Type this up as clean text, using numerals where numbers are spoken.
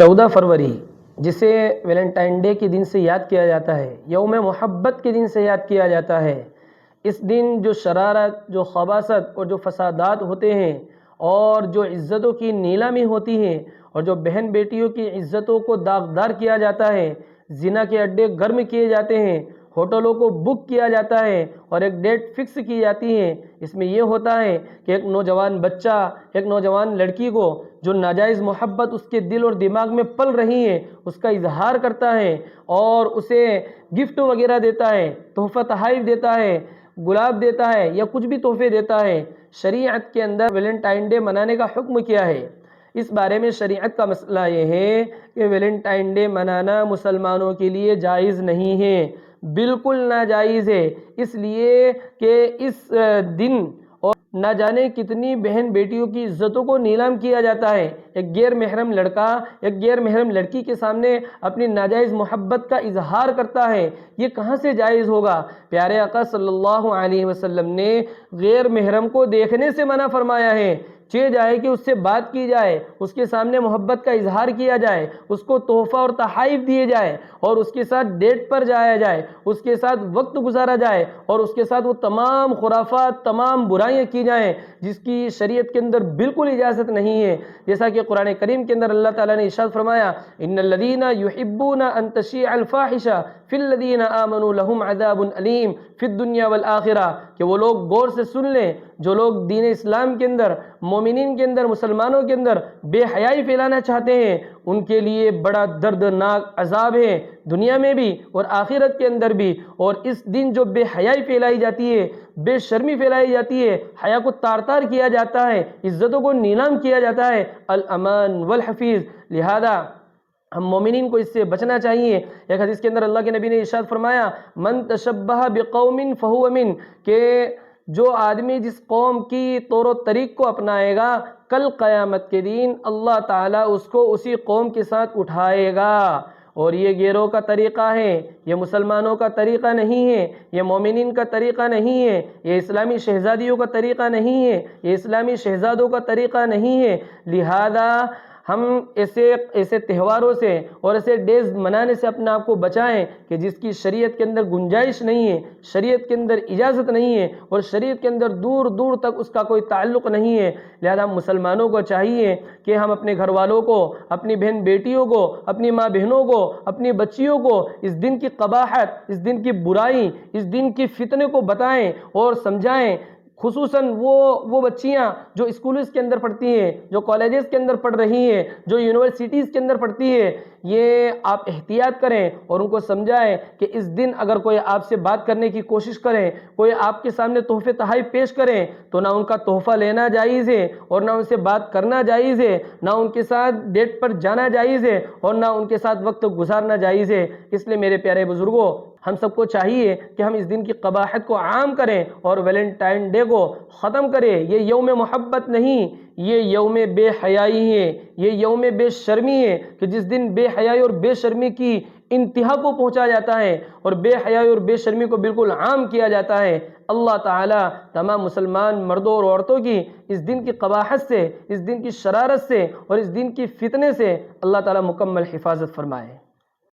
14 فروری جسے Valentine day کے دن سے یاد کیا جاتا ہے، یوم محبت کے دن سے یاد کیا جاتا ہے۔ اس دن جو شرارت، جو خباثت اور جو فسادات ہوتے ہیں اور جو عزتوں کی نیلامی ہوتی ہے اور جو بہن بیٹیوں کی عزتوں کو داغدار کیا جاتا ہے، زنا کے اڈے گرم کیے جاتے ہیں، ہوٹلوں کو بک کیا جاتا ہے اور ایک ڈیٹ فکس کی جاتی ہے۔ اس میں یہ ہوتا ہے کہ ایک نوجوان بچہ، ایک نوجوان لڑکی کو جو ناجائز محبت اس کے دل اور دماغ میں پل رہی ہے اس کا اظہار کرتا ہے اور اسے گفٹ وغیرہ دیتا ہے، تحفہ تحائف دیتا ہے، گلاب دیتا ہے یا کچھ بھی تحفے دیتا ہے۔ شریعت کے اندر ویلنٹائن ڈے منانے کا حکم کیا ہے؟ اس بارے میں شریعت کا مسئلہ یہ ہے کہ ویلنٹائن ڈے منانا مسلمانوں کے لیے جائز نہیں ہے، بالکل ناجائز ہے، اس لیے کہ اس دن اور نہ جانے کتنی بہن بیٹیوں کی عزتوں کو نیلام کیا جاتا ہے۔ ایک غیر محرم لڑکا ایک غیر محرم لڑکی کے سامنے اپنی ناجائز محبت کا اظہار کرتا ہے، یہ کہاں سے جائز ہوگا؟ پیارے آقا صلی اللہ علیہ وسلم نے غیر محرم کو دیکھنے سے منع فرمایا ہے۔ چاہے جائے کہ اس سے بات کی جائے، اس کے سامنے محبت کا اظہار کیا جائے، اس کو تحفہ اور تحائف دیے جائے اور اس کے ساتھ ڈیٹ پر جایا جائے، اس کے ساتھ وقت گزارا جائے اور اس کے ساتھ وہ تمام خرافات، تمام برائیاں کی جائیں جس کی شریعت کے اندر بالکل اجازت نہیں ہے۔ جیسا کہ قرآن کریم کے اندر اللہ تعالیٰ نے ارشاد فرمایا، ان الذین یحبون ان تشیع الفاحشہ فی الذین آمنوا لہم عذاب علیم فی الدنیا والآخرہ، کہ وہ لوگ غور سے سن لیں جو لوگ دین اسلام کے اندر، مومنین کے اندر، مسلمانوں کے اندر بے حیائی پھیلانا چاہتے ہیں، ان کے لیے بڑا دردناک عذاب ہے دنیا میں بھی اور آخرت کے اندر بھی۔ اور اس دن جو بے حیائی پھیلائی جاتی ہے، بے شرمی پھیلائی جاتی ہے، حیا کو تار تار کیا جاتا ہے، عزتوں کو نیلام کیا جاتا ہے، الامان والحفیظ، لہذا ہم مومنین کو اس سے بچنا چاہیے۔ ایک حدیث کے اندر اللہ کے نبی نے ارشاد فرمایا، من تشبہ بقوم فہو من، کہ جو آدمی جس قوم کی طور و طریق کو اپنائے گا، کل قیامت کے دن اللہ تعالیٰ اس کو اسی قوم کے ساتھ اٹھائے گا۔ اور یہ غیروں کا طریقہ ہے، یہ مسلمانوں کا طریقہ نہیں ہے، یہ مومنین کا طریقہ نہیں ہے، یہ اسلامی شہزادیوں کا طریقہ نہیں ہے، یہ اسلامی شہزادوں کا طریقہ نہیں ہے۔ لہذا ہم ایسے تہواروں سے اور ایسے ڈیز منانے سے اپنے آپ کو بچائیں کہ جس کی شریعت کے اندر گنجائش نہیں ہے، شریعت کے اندر اجازت نہیں ہے اور شریعت کے اندر دور دور تک اس کا کوئی تعلق نہیں ہے۔ لہذا ہم مسلمانوں کو چاہیے کہ ہم اپنے گھر والوں کو، اپنی بہن بیٹیوں کو، اپنی ماں بہنوں کو، اپنی بچیوں کو اس دن کی قباحت، اس دن کی برائی، اس دن کی فتنے کو بتائیں اور سمجھائیں۔ خصوصاً وہ بچیاں جو اسکولز کے اندر پڑھتی ہیں، جو کالجز کے اندر پڑھ رہی ہیں، جو یونیورسٹیز کے اندر پڑھتی ہے، یہ آپ احتیاط کریں اور ان کو سمجھائیں کہ اس دن اگر کوئی آپ سے بات کرنے کی کوشش کریں، کوئی آپ کے سامنے تحفے تحائف پیش کریں تو نہ ان کا تحفہ لینا جائز ہے اور نہ ان سے بات کرنا جائز ہے، نہ ان کے ساتھ ڈیٹ پر جانا جائز ہے اور نہ ان کے ساتھ وقت گزارنا جائز ہے۔ اس لیے میرے پیارے بزرگوں، ہم سب کو چاہیے کہ ہم اس دن کی قباحت کو عام کریں اور ویلنٹائن ڈے کو ختم کریں۔ یہ یوم محبت نہیں، یہ یوم بے حیائی ہے، یہ یوم بے شرمی ہے کہ جس دن بے حیائی اور بے شرمی کی انتہا کو پہنچا جاتا ہے اور بے حیائی اور بے شرمی کو بالکل عام کیا جاتا ہے۔ اللہ تعالیٰ تمام مسلمان مردوں اور عورتوں کی اس دن کی قباحت سے، اس دن کی شرارت سے اور اس دن کی فتنے سے اللہ تعالیٰ مکمل حفاظت فرمائے۔